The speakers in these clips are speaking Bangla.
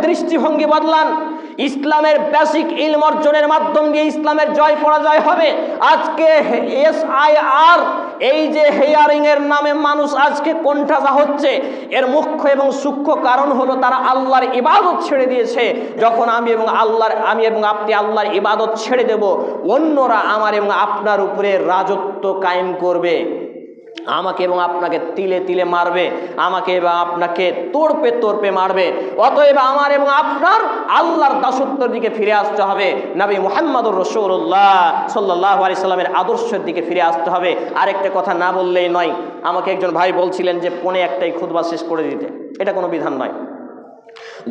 দৃষ্টিভঙ্গি বদলান। ইসলামের বেসিক ইলম অর্জনের মাধ্যম দিয়ে ইসলামের জয় পরাজয় হবে। আজকে SIR এই যে হেয়ারিং এর নামে মানুষ আজকে কোণঠাসা হচ্ছে, এর মুখ্য এবং সূক্ষ্ম কারণ হলো তারা আল্লাহর ইবাদত ছেড়ে দিয়েছে। যখন আমি এবং আপনি আল্লাহর ইবাদত ছেড়ে দেব, অন্যরা আমার এবং আপনার উপরে রাজত্ব কায়েম করবে, আমাকে এবং আপনাকে তিলে তিলে মারবে, আমাকে এবং আপনাকে তোড়পে তোড়পে মারবে। অতএব আমার এবং আপনার আল্লাহর দাসত্বের দিকে ফিরে আসতে হবে, নবী মুহাম্মদুর রাসূলুল্লাহ সাল্লাল্লাহু আলাইহি সাল্লামের আদর্শের দিকে ফিরে আসতে হবে। আরেকটা কথা না বললেই নয়, আমাকে একজন ভাই বলছিলেন যে 1:45 খুতবা শেষ করে দিতে। এটা কোনো বিধান নয়।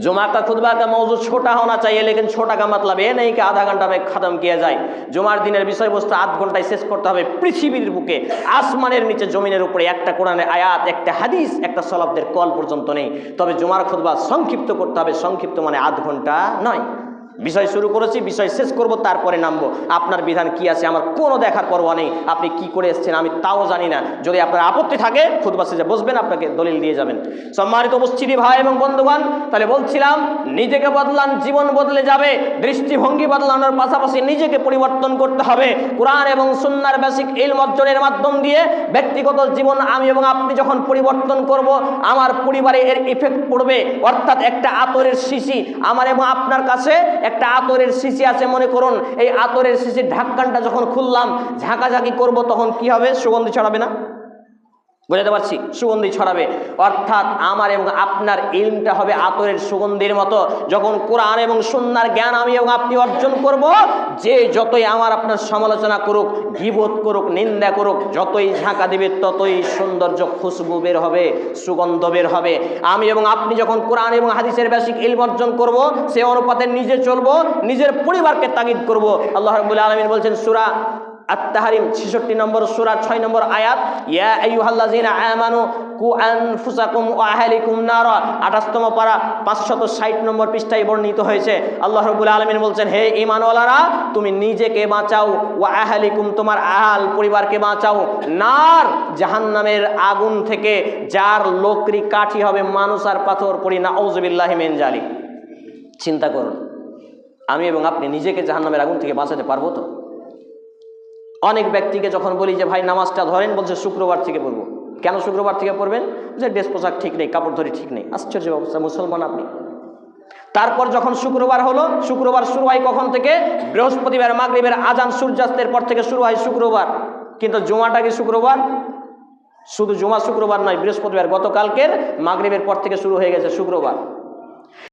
जुमा का खुतबा का मौजू छोटा होना चाहिए, लेकिन छोटा का मतलब ये नहीं कि आधा घंटा में खत्म किया जाए। जुमार दिनेर विषय बस्तु आध घंटाय शेष करते হবে। পৃথিবীর বুকে আসমানের নিচে জমিনের উপরে একটা কোরআনের আয়াত, একটা হাদিস, একটা সলাফদের কল পর্যন্ত নেই। তবে জুমার খুতবা সংক্ষিপ্ত করতে হবে। সংক্ষিপ্ত মানে আধ ঘন্টা নয়। বিষয় শুরু করেছি, বিষয় শেষ করব, তারপরে নামবো। আপনার বিধান কি আছে আমার কোনো দেখার পরোয়া নেই। আপনি কি করে এসেছেন আমি তাও জানি না। যদি আপনার আপত্তি থাকে খুতবা শেষে বসবেন, আপনাকে দলিল দিয়ে যাবেন। সম্মানিত উপস্থিতি ভাই এবং বন্ধুগণ, তাহলে বলছিলাম নিজেকে বদলান, জীবন বদলে যাবে। দৃষ্টিভঙ্গি বদলানোর পাশাপাশি নিজেকে পরিবর্তন করতে হবে। কোরআন এবং সুন্নাহর বেসিক ইলম অর্জনের মাধ্যম দিয়ে ব্যক্তিগত জীবন আমি এবং আপনি যখন পরিবর্তন করব, আমার পরিবারে এর ইফেক্ট পড়বে। অর্থাৎ একটা আতরের শিশি, আমার এবং আপনার কাছে একটা আতরের শিশি আছে মনে করুন, এই আতরের শিশির ঢাককানটা যখন খুললাম, ঝাঁকাঝাঁকি করব, তখন কি হবে? সুগন্ধি ছড়াবে না? বুঝতে পারছি, সুগন্ধি ছড়াবে। অর্থাৎ আমার এবং আপনার ইলমটা হবে আতরের সুগন্ধির মতো। যখন কোরআন এবং সুন্নাহর জ্ঞান আমি এবং আপনি অর্জন করব, যে যতই আমার আপনার সমালোচনা করুক, গীবত করুক, নিন্দা করুক, যতই ঝাঁকা দিবে ততই সৌন্দর্য, খুশবু বের হবে, সুগন্ধ বের হবে। আমি এবং আপনি যখন কোরআন এবং হাদিসের বেসিক ইলম অর্জন করব, সে অনুপাতে নিজে চলবো, নিজের পরিবারকে তাগিদ করব। আল্লাহ রাব্বুল আলামিন বলছেন সূরা আত-তাহরিম 66 নম্বর সূরা 6 নম্বর আয়াত, ইয়া আইয়ুহাল্লাযীনা আমানু কু আনফুসাকুম ওয়া আহলিকুম নারা, 28তম পারা 560 নম্বর পৃষ্ঠায় বর্ণিত হয়েছে। আল্লাহ রাব্বুল আলামিন বলছেন, হে ঈমানওয়ালারা, তুমি নিজেকে বাঁচাও, ওয়া আহলিকুম, তোমার আহল পরিবারকে বাঁচাও, নার, জাহান্নামের আগুন থেকে, যার লকড়ি কাঠি হবে মানুষ আর পাথর। পড়ি নাউযুবিল্লাহি মিন যালিক। চিন্তা করুন, আমি এবং আপনি নিজেকে জাহান্নামের আগুন থেকে বাঁচাতে পারবো তো? অনেক ব্যক্তিকে যখন বলি যে ভাই নামাজটা ধরেন, বলছে শুক্রবার থেকে পড়বো। কেন শুক্রবার থেকে পড়বেন? যে ড্রেস পোশাক ঠিক নেই, কাপড় ধরি ঠিক নেই। আশ্চর্য অবস্থা, মুসলমান আপনি। তারপর যখন শুক্রবার হলো, শুক্রবার শুরু হয় কখন থেকে? বৃহস্পতিবার মাগরিবের আজান সূর্যাস্তের পর থেকে শুরু হয় শুক্রবার। কিন্তু জুমাটা কি শুক্রবার? শুধু জুমা শুক্রবার নয়, বৃহস্পতিবার, গতকালকের মাগরিবের পর থেকে শুরু হয়ে গেছে শুক্রবার।